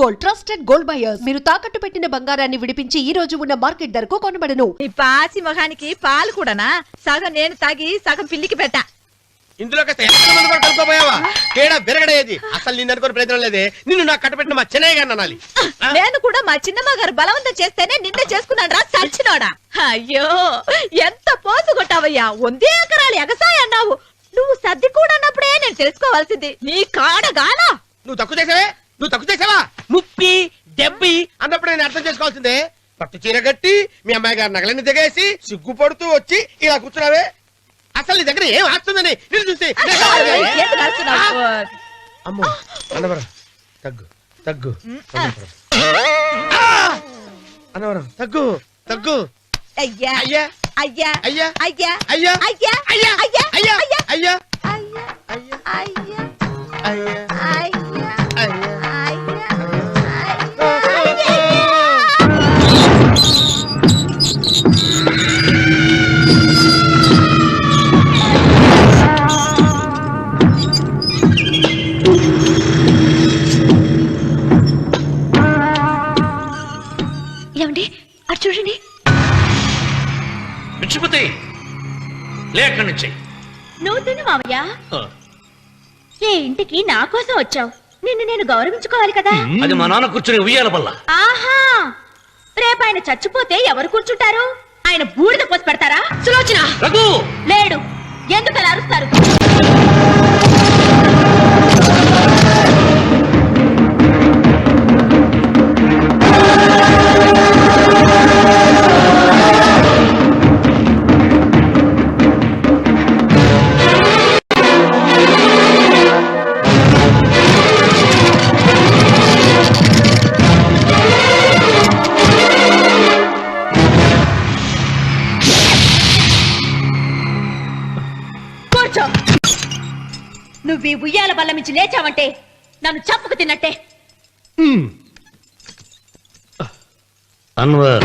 Gold, trusted gold buyers. మీరు తాకట్టు పెట్టిన బంగారాన్ని విడిపించి ఈ రోజు ఉన్న మార్కెట్ ధరకు కొనబడను. ఈ పాసి మొహానికి పాలు కూడానా? సగం నేను తాగి సగం పిల్లికి పెట్టా. ఇందులో కలుపుకోపోయావా? తేడా బెరగడేది. అసలు నిన్ను అనుకునే ప్రయత్నం లేదే. నిన్ను నాకు కట్టబెట్టిన మా చెన్నయ్య గారిని అనాలి. నేను కూడా మా చిన్నమ్మ గారు బలవంతం చేస్తేనే నిన్న చేసుకున్నాడు రా సచ్చినోడా. అయ్యో ఎంత పోసు కొట్టావయ్యా. 100 ఎకరాలు ఎగసాయ అన్నావు. నువ్వు సర్ది కూడా అన్నప్పుడే నేను తెలుసుకోవాల్సింది. నీ కాడగానా? నువ్వు తక్కువ చేసావా? ముప్పి దెబ్బి అన్నప్పుడు నేను అర్థం చేసుకోవాల్సిందే. పట్టు చీర కట్టి మీ అమ్మాయి గారు నగలన్నీ దిగేసి సిగ్గుపడుతూ వచ్చి ఇలా కూర్చున్నావే. అసలు నీ దగ్గర ఏం ఆస్తుందని నేను చూసి అమ్మో అన్నవరం తగ్గు అన్నవరం తగ్గు అయ్యా అయ్యా అయ్యా అయ్యా అయ్యా అయ్యా అయ్యా అయ్యా అయ్యా అయ్యా అయ్యా అయ్యా అయ్యా అయ్యా అయ్యా అయ్యా అయ్యా ఏమండి అటు చూడండి. పిచ్చిపోతే లే అక్కడి నుంచి. నువ్వు తిను మావయ్య. ఏ ఇంటికి నా కోసం వచ్చావు. నిన్ను నేను గౌరవించుకోవాలి కదా. అది మా నాన్న కూర్చొని ఉయ్యాల వల్ల. ఆహా, రేపు ఆయన చచ్చిపోతే ఎవరు కూర్చుంటారు? ఆయన బూడిద పోసి పెడతారా? సులోచన రఘు లేడు. ఎందుకు అలా అరుస్తారు? నువ్వు ఈ ఉయ్యాల బల్ల మించి లేచావంటే నన్ను చప్పుకు తిన్నట్టే. అన్వర్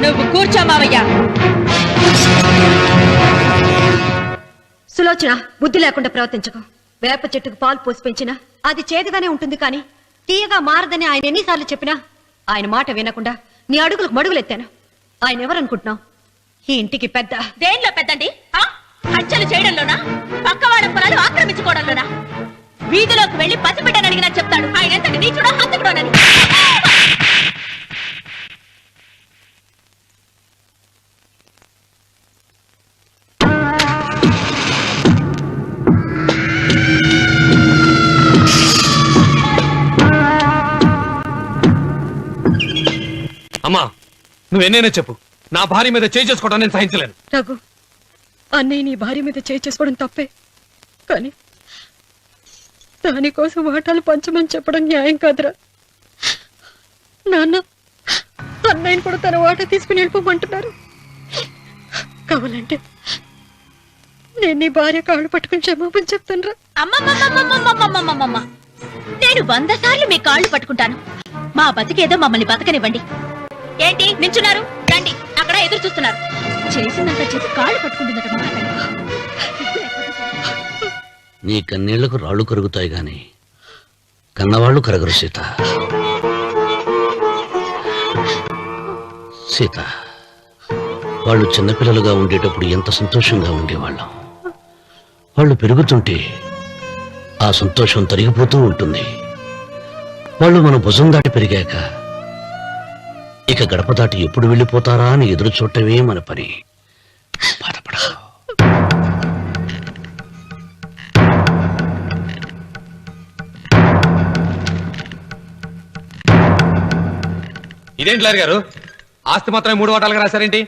నువ్వు కూర్చో మావయ్య. సులోచన, బుద్ధి లేకుండా ప్రవర్తించకు. వేప చెట్టుకు పాలు పోసి పెంచినా అది చేదుగానే ఉంటుంది, కానీ తీయగా మారదని ఆయన ఎన్నిసార్లు చెప్పినా ఆయన మాట వినకుండా నీ అడుగులకు మడుగులెత్తాను. ఆయన ఎవరనుకుంటున్నావు? ఈ ఇంటికి పెద్ద. దేనిలో పెద్దండి? హత్యలు చేయడంలోనా? పక్కవాడ పొలాలు ఆక్రమించుకోవడంలోనా? వీధిలోకి వెళ్లి పసిబిడ్డని అడిగినా చెప్తాడు ఆయన ఎంతటి నీచుడో హంతకుడోనని. అమ్మా, నువ్వెన్నైనా చెప్పు, నా భార్య మీద చేయి చేసుకోవడం నేను సహించలేను. రఘు, అన్నయ్య నీ భార్య మీద చేయి చేసుకోవడం తప్పే, కానీ దానికోసం వాటాలు పంచమని చెప్పడం న్యాయం కాదురా. నాన్న అన్నయ్యని కూడా తన వాటా తీసుకుని వెళ్ళిపోమంటున్నారు. కావాలంటే నేను నీ భార్య కాళ్ళు పట్టుకుని క్షమాపణ చెప్తాను రా. అమ్మమ్మమ్మమ్మమ్మమ్మమ్మమ్మమ్మ, నేను 100 సార్లు మీ కాళ్ళు పట్టుకుంటాను. మా బతికేదో మమ్మల్ని బతకనివ్వండి. ఏంటి నించున్నారు? రండి, అక్కడ ఎదురు చూస్తున్నారు. చేసినంత చేసి కాళ్ళు పట్టుకుంటుందట. నీ కన్నీళ్లకు రాళ్లు కరుగుతాయి గాని కన్నవాళ్లు కరగరు సీత. సీత, వాళ్ళు చిన్నపిల్లలుగా ఉండేటప్పుడు ఎంత సంతోషంగా ఉండేవాళ్ళం. వాళ్ళు పెరుగుతుంటే ఆ సంతోషం తరిగిపోతూ ఉంటుంది. వాళ్ళు మన భుజం దాటి పెరిగాక ఇక గడప దాటి ఎప్పుడు వెళ్ళిపోతారా అని ఎదురు చూడటమే మన పని. బాధపడ. ఇదేంటి లారి గారు, ఆస్తి మాత్రమే 3 వాటాలుగా రాశారేంటి?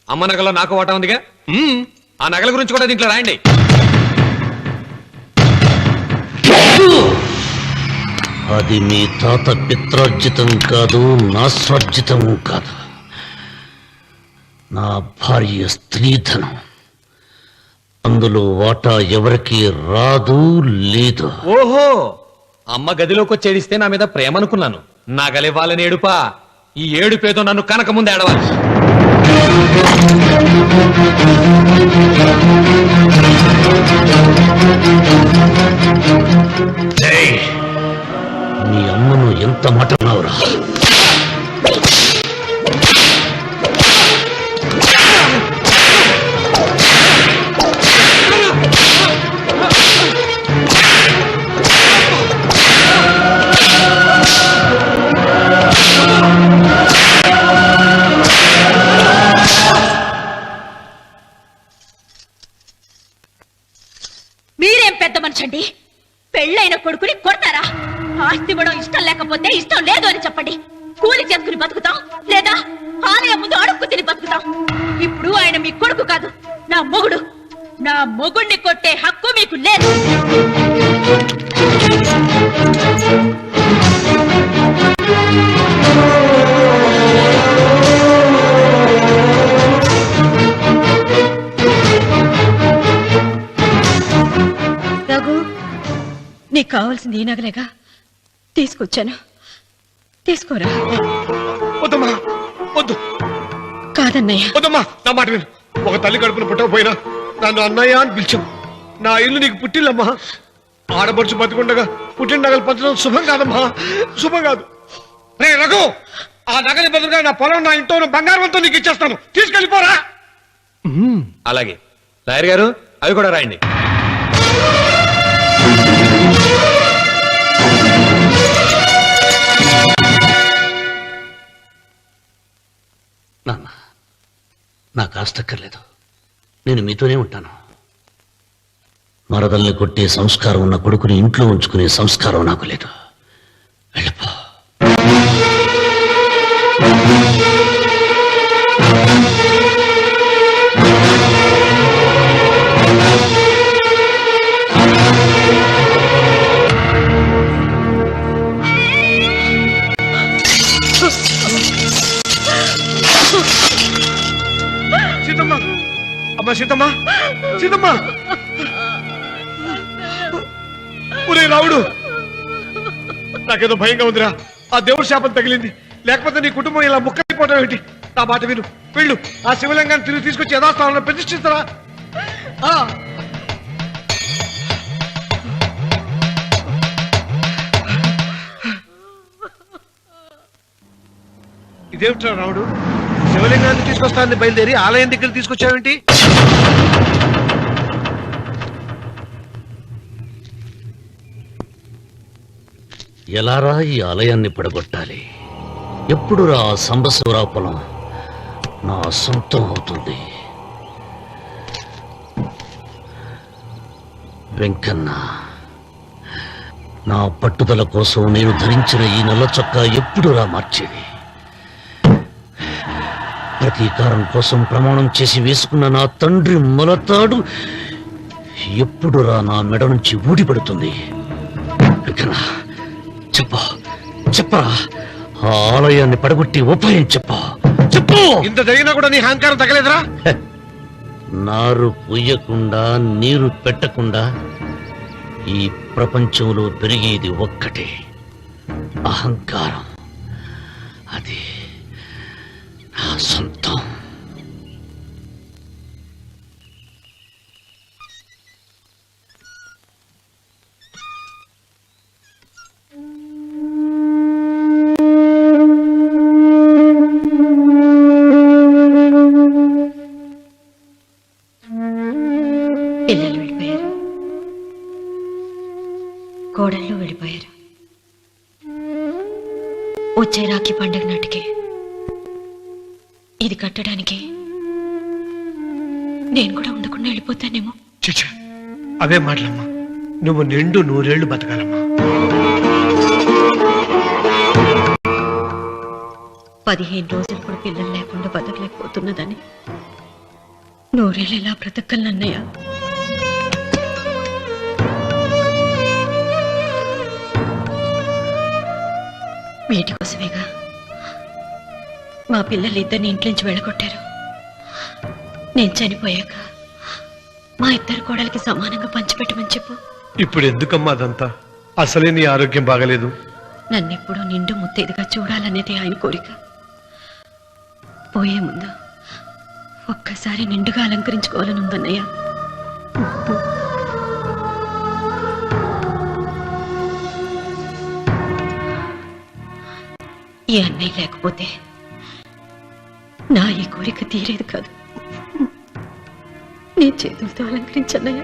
అమ్మ నగలో నాకు వాటా ఉందిగా. ఆ నగల గురించి కూడా దీంట్లో రాయండి. అది మీ తాత పిత్రార్జితం కాదు, నా స్వార్జితం కాదు. నా భార్య స్త్రీధనం. అందులో వాటా ఎవరికి రాదు లేదు. ఓహో, అమ్మ గదిలోకి వచ్చేడిస్తే నా మీద ప్రేమ అనుకున్నాను. నగలివ్వాలని ఏడుపా. ఈ ఏడుపేదో నన్ను కనక ముందు ఏడవాలి. మనిషి అండి? పెళ్ళైన కొడుకుని కొడతారా? ఆస్తి ఇవ్వడం ఇష్టం లేకపోతే ఇష్టం లేదు అని చెప్పండి. కూలి చేసుకుని బతుకుతాం, లేదా ఆలయం ముందు అడుక్కు తిని బతుకుతాం. ఇప్పుడు ఆయన మీ కొడుకు కాదు, నా మొగుడు. నా మొగుడిని కొట్టే హక్కు మీకు లేదు. రఘు, నీకు కావాల్సింది ఈ నగలేగా తీసుకొచ్చాను, తీసుకోరా. వద్దమ్మా, వద్దు. కాదన్నయ్య. వద్దమ్మా, నా మాట విను. ఒక తల్లి కడుపున పుట్టకపోయినా నన్ను అన్నయ్య అని పిలిచావు. నా ఇల్లు నీకు పుట్టిల్లమ్మా. ఆడపడుచు బతుకుండగా పుట్టిన నగలు పంచడం శుభం కాదమ్మా, శుభం కాదు. రే రఘు, ఆ నగలి బదులుగా నా పొలం, నా ఇంట్లో ఉన్న బంగారంతో నీకు ఇచ్చేస్తాను, తీసుకెళ్ళిపోరా. అలాగే లాయర్ గారు, అవి కూడా రాయండి. నాన్న, నాకు ఆస్తక్కర్లేదు. నేను మీతోనే ఉంటాను. మరదల్ని కొట్టే సంస్కారం ఉన్న కొడుకుని ఇంట్లో ఉంచుకునే సంస్కారం నాకు లేదు. వెళ్ళిపో. సీతమ్మ, అమ్మా సీతమ్మ, సీతమ్మ. ఒరే రావుడు, నాకేదో భయంగా ఉందిరా. ఆ దేవుడి శాపం తగిలింది, లేకపోతే నీ కుటుంబం ఇలా ముక్కైపోవడం ఏంటి? నా మాట విను, వెళ్ళు. ఆ శివలింగాన్ని తిరిగి తీసుకొచ్చి యథాస్థానంలో ప్రతిష్ఠిస్తారా? ఇదేమిట్రా రావుడు, శివలింగాన్ని తీసుకొస్తానని బయలుదేరి ఆలయం దగ్గర తీసుకొచ్చావేంటి? ఎలారా ఈ ఆలయాన్ని పడగొట్టాలి? ఎప్పుడు రా సంబశివరావు పొలం నా సొంతం అవుతుంది? వెంకన్న, నా పట్టుదల కోసం నేను ధరించిన ఈ నల్ల చొక్కా ఎప్పుడు రా మార్చేది? ప్రతీకారం కోసం ప్రమాణం చేసి వేసుకున్న నా తండ్రి మొలతాడు ఎప్పుడు రా నా మెడ నుంచి ఊడిపడుతుంది? వెంకన్న, చెప్పరా, ఆ ఆలయాన్ని పడగొట్టి ఉపాయం చెప్పు. ఇంత జరిగినా కూడా నీ అహంకారం తగలేదురా? నారు పొయ్యకుండా నీరు పెట్టకుండా ఈ ప్రపంచంలో పెరిగేది ఒక్కటే, అహంకారం. అది నా సొంతం. పిల్లలు వెళ్ళిపోయారు, కోడళ్ళు వెళ్ళిపోయారు. వచ్చే రాఖీ పండుగ నాటికి ఇది కట్టడానికి నేను కూడా ఉండకుండా వెళ్ళిపోతానేమో. చిచ్చా, అవే మాటలమ్మా. నువ్వు నిండు 100 ఏళ్ళు బతకాలమ్మా. 15 రోజులు కూడా పిల్లలు లేకుండా బతకలేకపోతున్నదని 100 ఏళ్ళు ఎలా బ్రతకలన్నయ్య? వీటి కోసమేగా మా పిల్లలు ఇద్దరిని ఇంట్లో నుంచి వెళ్ళగొట్టారు. నేను చనిపోయాక మా ఇద్దరు కోడలికి సమానంగా పంచిపెట్టమని చెప్పు. ఇప్పుడు ఎందుకమ్మా అదంతా? అసలే నీ ఆరోగ్యం బాగలేదు. నన్నెప్పుడూ నిండు ముత్తైదుగా చూడాలనేది ఆయన కోరిక. పోయే ముందు ఒక్కసారి నిండుగా అలంకరించుకోవాలని ఉందన్నయ్య. ఈ అన్నయ్య లేకపోతే నా ఈ కోరిక తీరేది కాదు. నీ చేతులతో అలంకరించన్నయ్య.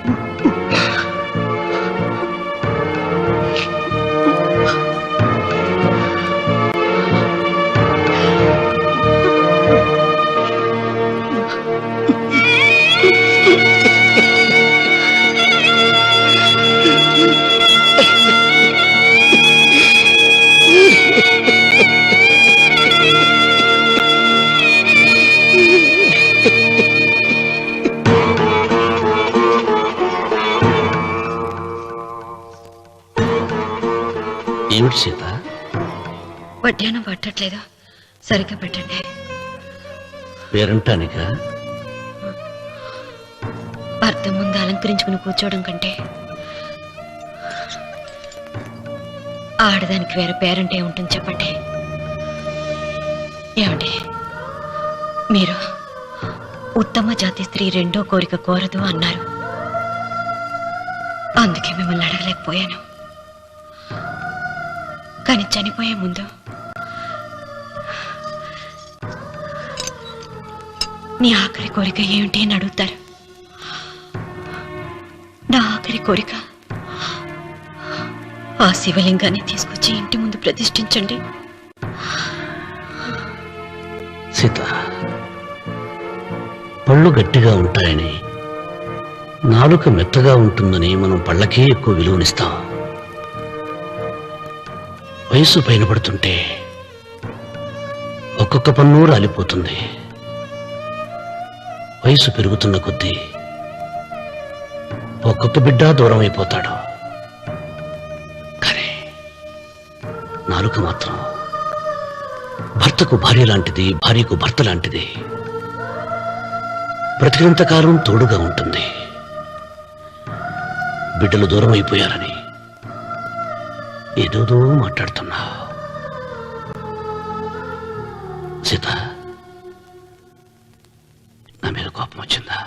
వడ్డానం పట్టట్లేదు, సరిగ్గా పెట్టండి. పేరంటానిక భర్త ముందు అలంకరించుకుని కూర్చోవడం కంటే ఆడదానికి వేరే పేరంటే ఉంటుంది చెప్పండి. ఏమండి, మీరు ఉత్తమ జాతి స్త్రీ రెండో కోరిక కోరదు అన్నారు. అందుకే మిమ్మల్ని అడగలేకపోయాను. కానీ చనిపోయే ముందు నీ ఆఖరి కోరిక ఏమిటి అని అడుగుతారు. నా ఆఖరి కోరిక ఆ శివలింగాన్ని తీసుకొచ్చి ఇంటి ముందు ప్రతిష్ఠించండి. సీత, పళ్ళు గట్టిగా ఉంటాయని, నాలుక మెత్తగా ఉంటుందని మనం పళ్ళకే ఎక్కువ విలువనిస్తాం. వయసు పైన పడుతుంటే ఒక్కొక్క పన్ను రాలిపోతుంది. వయసు పెరుగుతున్న కొద్దీ ఒక్కొక్క బిడ్డ దూరం అయిపోతాడు. కానీ నాలుక మాత్రం భర్తకు భార్య లాంటిది, భార్యకు భర్త లాంటిది. బ్రతికినంతకాలం తోడుగా ఉంటుంది. బిడ్డలు దూరం అయిపోయారని ఏదోదో మాట్లాడుతున్నా. సీత, నా మీద కోపం వచ్చిందా?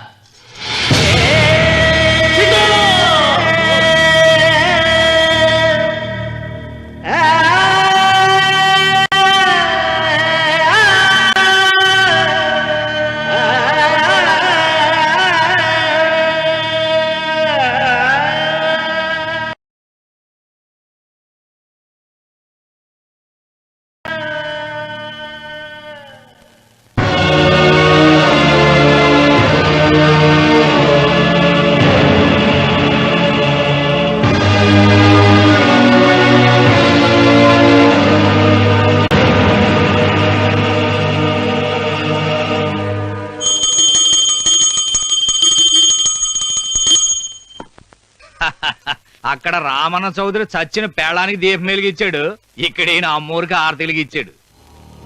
అక్కడ రామన్న చౌదరి చచ్చిన పేళానికి దీపం వెలిగించాడు, ఇక్కడ ఈయన అమ్మూరికి ఆరతి వెలిగించాడు.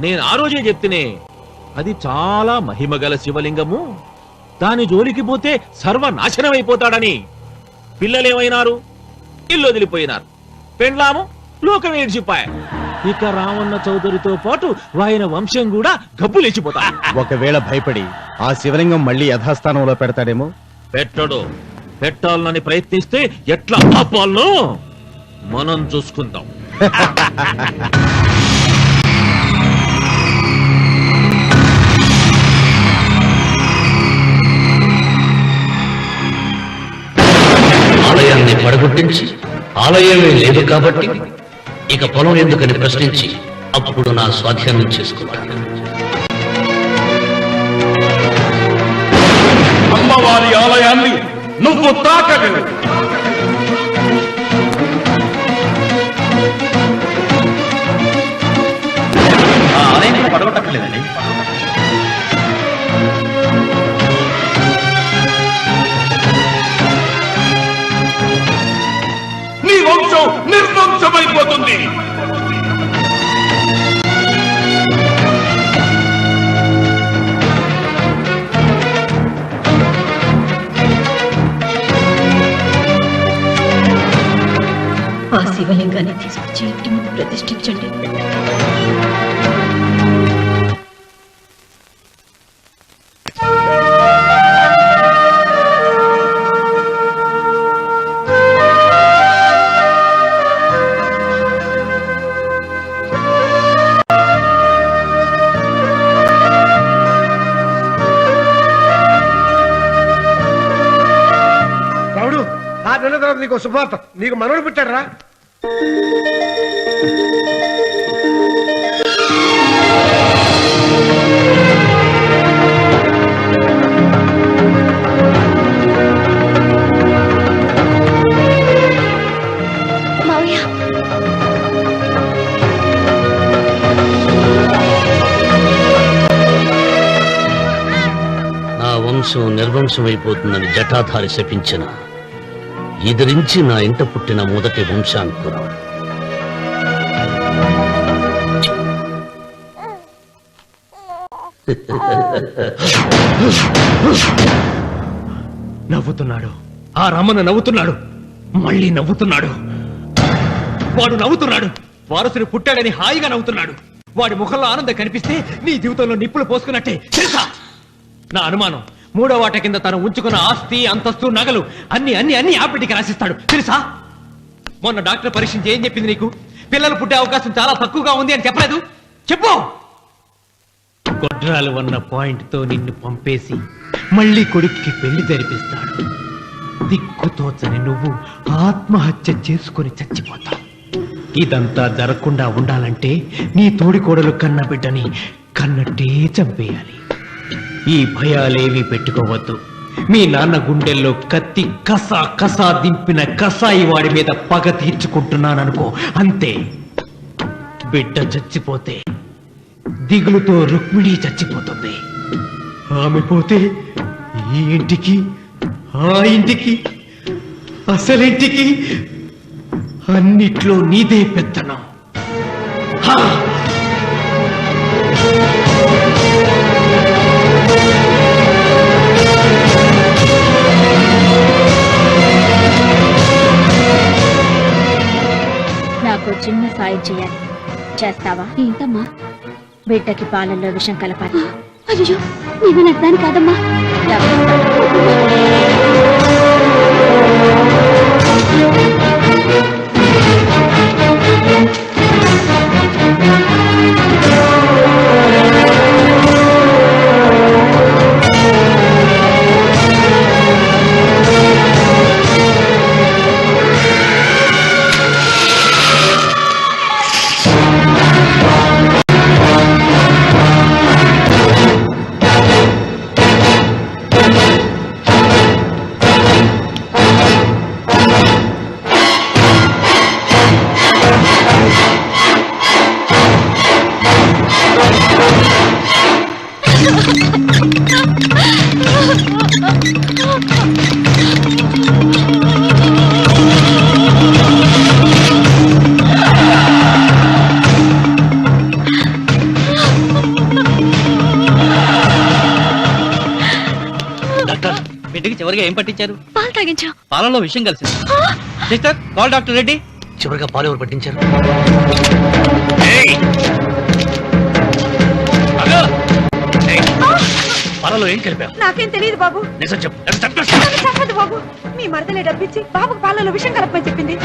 నేను ఆ రోజే చెప్తేనే అది చాలా మహిమగల శివలింగము, దాని జోలికి పోతే సర్వనాశనమైపోతాడని. పిల్లలేమైనారు? ఇల్లు వదిలిపోయినారు. పెండ్లాము లోకం ఏడ్చిపాయ. ఇక రామన్న చౌదరితో పాటు ఆయన వంశం కూడా గబ్బు లేచిపోతా. ఒకవేళ భయపడి ఆ శివలింగం మళ్ళీ యథాస్థానంలో పెడతాడేమో. పెట్టడు. పెట్టాలని ప్రయత్నిస్తే ఎట్లా ఆపాలనో మనం చూసుకుందాం. ఆలయాన్ని పడగొట్టించి ఆలయమే లేదు కాబట్టి ఇక పొలం ఎందుకని ప్రశ్నించి అప్పుడు నా స్వాధీనం చేసుకుంటాను. అమ్మవారి ఆలయాన్ని నువ్వు తాకలేవు. ఆ ఆలయాన్ని పడగొట్టలేదండి. నీ వంశం నిర్వంశమైపోతుంది. ఆ శివలింగాన్ని తీసుకొచ్చి ఇంటి ముందు ప్రతిష్ఠించండి. రావుడు, 6 నెలల తర్వాత నీకు శుభవార్త. నీకు మనవడు పుట్టాడు రా. నా వంశం నిర్వంశమైపోతుందని జటాధారి శపించిన ఎదిరించి నా ఇంట పుట్టిన మొదటి వంశాంకురం. నవ్వుతున్నాడు. ఆ రమణ నవ్వుతున్నాడు. మళ్ళీ నవ్వుతున్నాడు. వాడు నవ్వుతున్నాడు. వారసుని పుట్టాడని హాయిగా నవ్వుతున్నాడు. వాడి ముఖంలో ఆనందం కనిపిస్తే నీ జీవితంలో నిప్పులు పోసుకున్నట్టే తెలుసా? నా అనుమానం 3వ వాట కింద తను ఉంచుకున్న ఆస్తి, అంతస్తు, నగలు అన్ని అన్ని అన్ని ఆ బిడ్డకి రాసిస్తాడు తెలుసా? మొన్న డాక్టర్ పరీక్షించి ఏం చెప్పింది నీకు? పిల్లలు పుట్టే అవకాశం చాలా తక్కువగా ఉంది అని చెప్పలేదు? చెప్పు. గొడ్రాలు అన్న పాయింట్ తో నిన్ను పంపేసి మళ్ళీ కొడుక్కి పెళ్లి జరిపిస్తాడు. దిక్కుతోచని నువ్వు ఆత్మహత్య చేసుకుని చచ్చిపోతావు. ఇదంతా జరగకుండా ఉండాలంటే నీ తోడికోడలు కన్న బిడ్డని కన్నట్టే చంపేయాలి. ఈ భయాలేవి పెట్టుకోవద్దు. మీ నాన్న గుండెల్లో కత్తి కసా కసా దింపిన కసాయి వాడి మీద పగ తీర్చుకుంటున్నాననుకో, అంతే. బిడ్డ చచ్చిపోతే దిగులుతో రుక్మిణి చచ్చిపోతుంది. ఆమె పోతే ఈ ఇంటికి, ఆ ఇంటికి, అసలింటికి అన్నిట్లో నీదే పెత్తనం. హా! నాకు చిన్న సాయం చేయాలి. చేస్తావా? ఏంటమ్మా? బిడ్డకి పాలల్లో విషం కలపాలి. అయ్యో, నేను నగ్దాను కాదమ్మా. బిడ్డకి చివరిగా ఏం పట్టించారు? పాలు తాగించా. పాలలో విషయం కలిసింది. Sister, call doctor Reddy. చివరిగా పాలు ఎవరు పట్టించారు? పాలలో ఏం కలిపావు? నాకేం తెలియదు బాబు. నిజం చెప్పు. చెప్పదు బాబు. మీ మరదలే డబ్బిచ్చి బాబుకు పాలలో విషయం కలపమని చెప్పింది.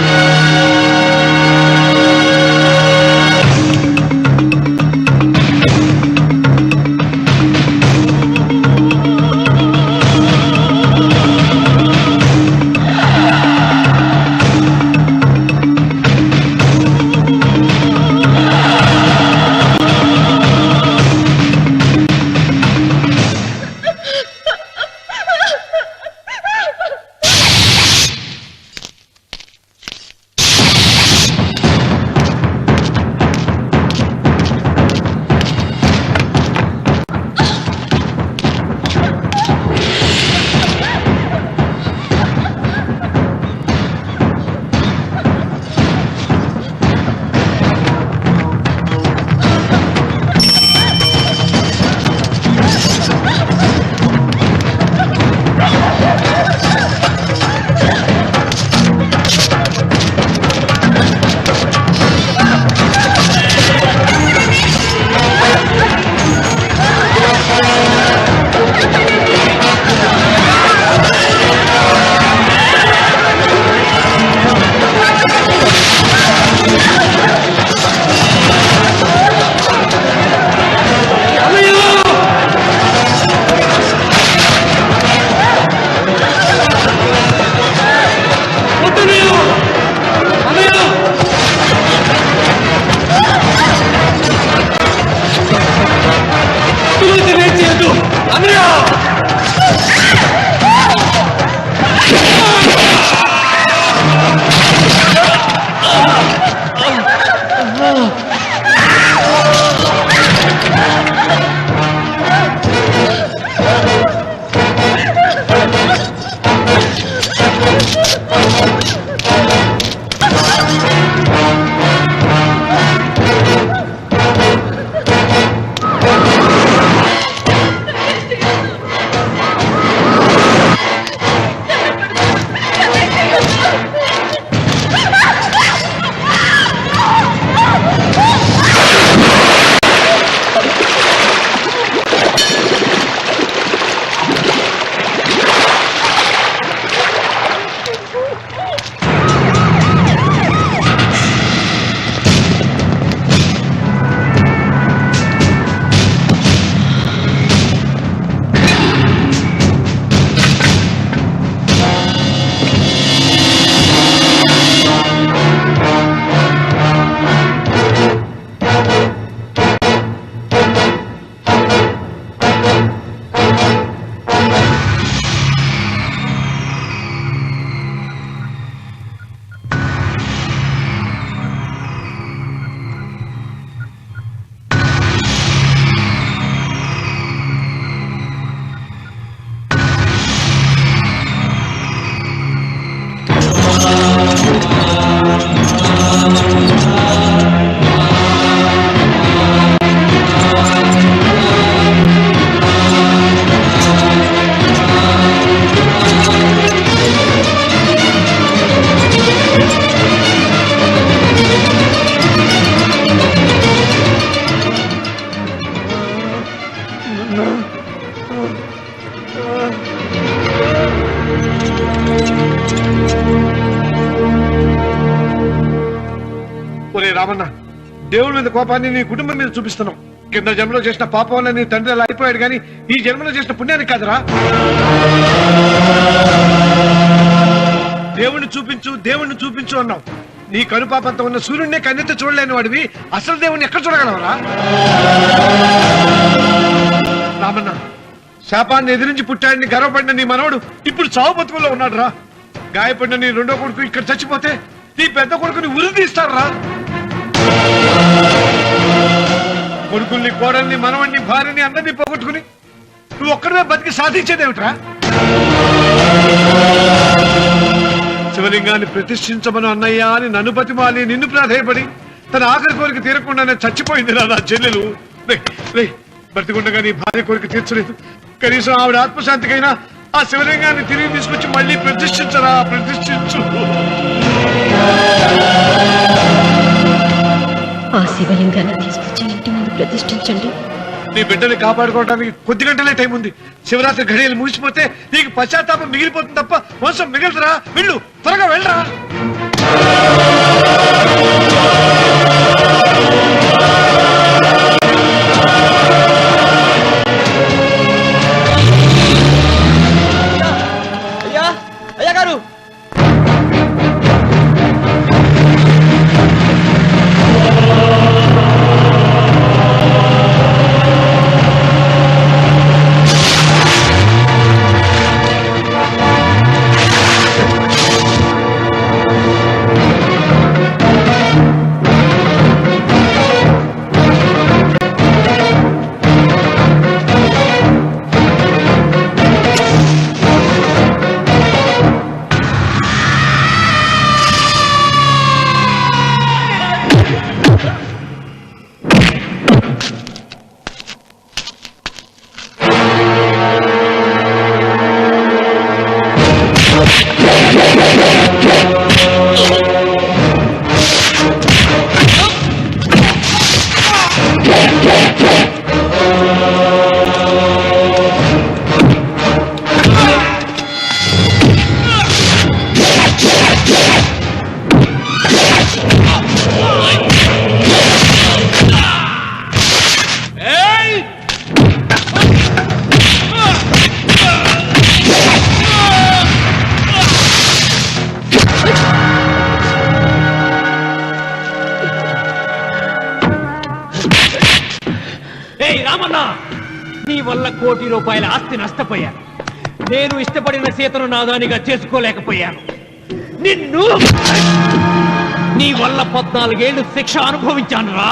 ఒరే రామన్న, దేవుడి మీద కోపాన్ని నీ కుటుంబం మీద చూపిస్తున్నావు. కింద జన్మలో చేసిన పాపం వల్ల నీ తండ్రి అలా అయిపోయాడు, కానీ ఈ జన్మలో చేసిన పుణ్యానికి కాదురా. దేవుణ్ణి చూపించు అన్నావు. నీ కనుపాపంతో ఉన్న సూర్యుడినే కన్నెత్తి చూడలేని వాడివి అసలు దేవుణ్ణి ఎక్కడ చూడగలవరా? రామన్న, శాపాన్ని ఎదిరించి పుట్టాడని గర్వపడిన నీ మనవడు ఇప్పుడు చావు బతుకుల్లో ఉన్నాడు రా. గాయపడిన నీ రెండో కొడుకు ఇక్కడ చచ్చిపోతే నీ పెద్ద కొడుకుని ఉరి తీస్తారా? కొడుకుల్ని, కోడల్ని, మనవణ్ణి, భార్యని అందరినీ పోగొట్టుకుని నువ్వు ఒక్కడమే బతికి సాధించేదేమిట్రా? శివలింగాన్ని ప్రతిష్ఠించమను అన్నయ్య అని నన్ను బతిమాలి నిన్ను ప్రాధేయపడి తన ఆఖరి కోరిక తీరకుండానే చచ్చిపోయింది రా నా చెల్లెలు. బ్రతికుండగా నీ భార్య కోరిక తీర్చలేదు. కనీసం ఆవిడ ఆత్మశాంతికైనా ఆ శివలింగాన్ని తిరిగి తీసుకొచ్చి మళ్ళీ ప్రతిష్ఠించరా, ప్రతిష్ఠించు. ఆ శివలింగాన్ని తీసుకొచ్చి ఇంటి ముందు ప్రతిష్ఠించండి. నీ బిడ్డని కాపాడుకోవడానికి కొద్ది గంటలే టైం ఉంది. శివరాత్రి ఘడియలు ముగిసిపోతే నీకు పశ్చాత్తాపం మిగిలిపోతుంది తప్ప వంశం మిగలదురా. వెళ్ళు, త్వరగా వెళ్ళరా. అయ్యా గారు, రామన్న, నీ వల్ల ₹1 కోటి ఆస్తి నష్టపోయాను. నేను ఇష్టపడిన సీతను నాదానిగా చేసుకోలేకపోయాను. నిన్ను నీ వల్ల 14 ఏళ్ళు శిక్ష అనుభవించాను రా.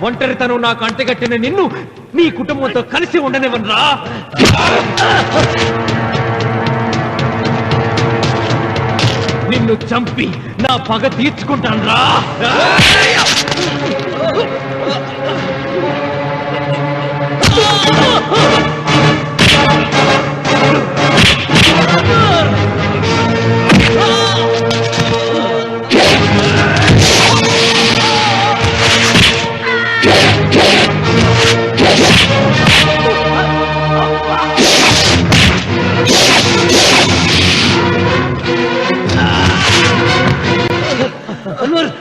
ఒంటరితనం నాకు అంటగట్టిన నిన్ను నీ కుటుంబంతో కలిసి ఉండనివ్వనురా. నిన్ను చంపి నా పగ తీర్చుకుంటాను రా.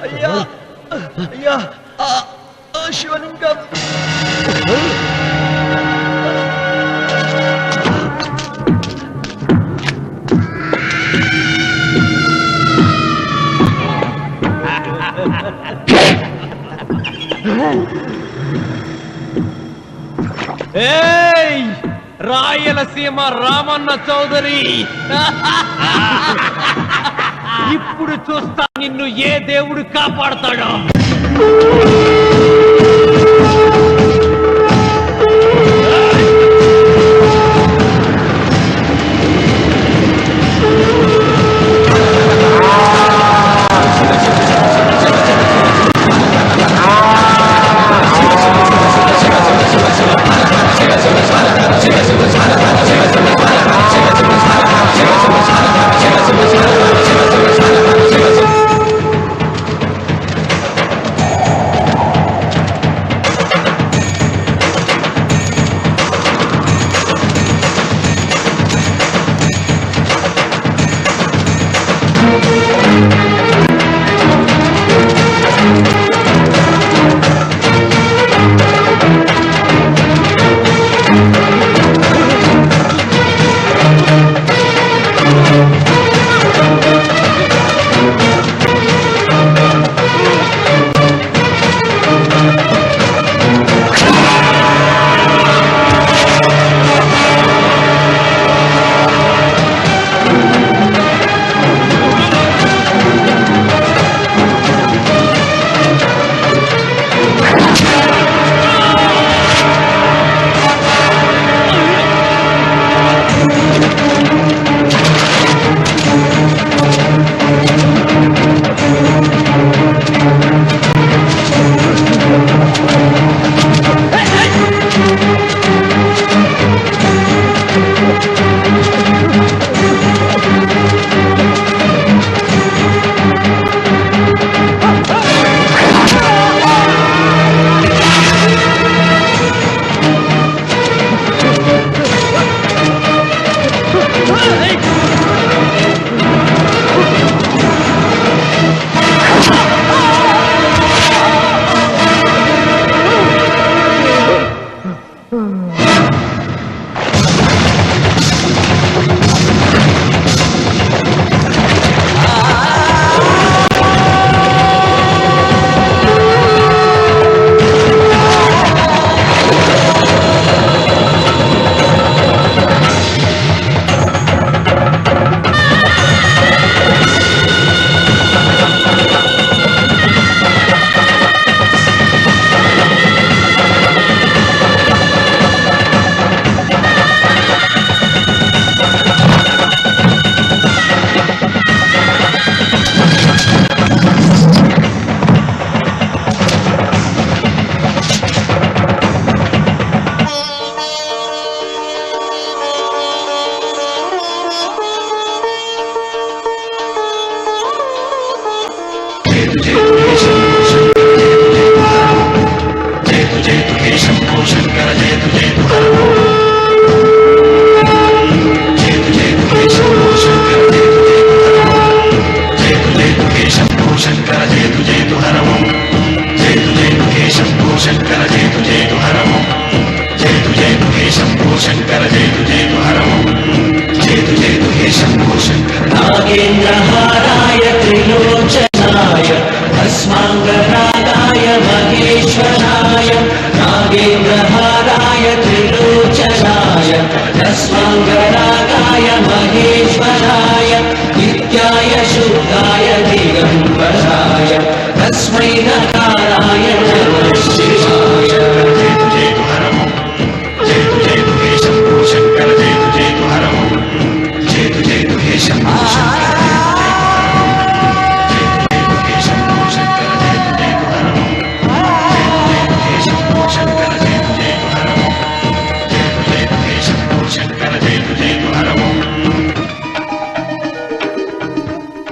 అయ్యా, శివలింగం. ఏయ్, రాయలసీమ రామన్న చౌదరి, ఇప్పుడు చూస్తా నిన్ను ఏ దేవుడు కాపాడతాడో.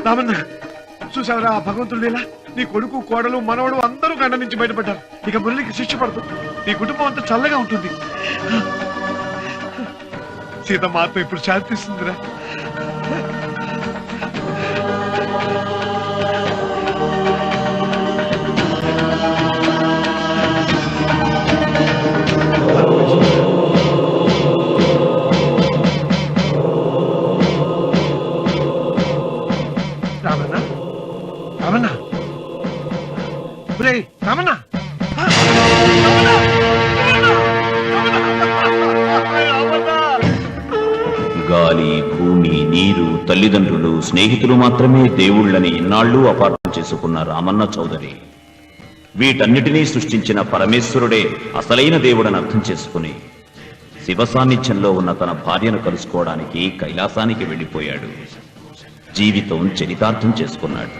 రామన్న చూసావరా భగవంతుడు లీలా, నీ కొడుకు కోడలు మనవడు అందరూ గండ నుంచి బయటపడ్డారు. ఇక మురళికి శిక్ష పడుతుంది, నీ కుటుంబం అంతా చల్లగా ఉంటుంది. సీతమ్మ ఆత్మ ఇప్పుడు శాంతిస్తుందిరా. రామన్న రామన్న రామన్న గాలి, భూమి, నీరు, తల్లిదండ్రులు, స్నేహితులు మాత్రమే దేవుళ్ళని ఇన్నాళ్లు అపార్థం చేసుకున్న రామన్న చౌదరి వీటన్నిటినీ సృష్టించిన పరమేశ్వరుడే అసలైన దేవుడని అర్థం చేసుకుని శివ సాన్నిధ్యంలో ఉన్న తన భార్యను కలుసుకోవడానికి కైలాసానికి వెళ్లిపోయాడు. జీవితం చరితార్థం చేసుకున్నాడు.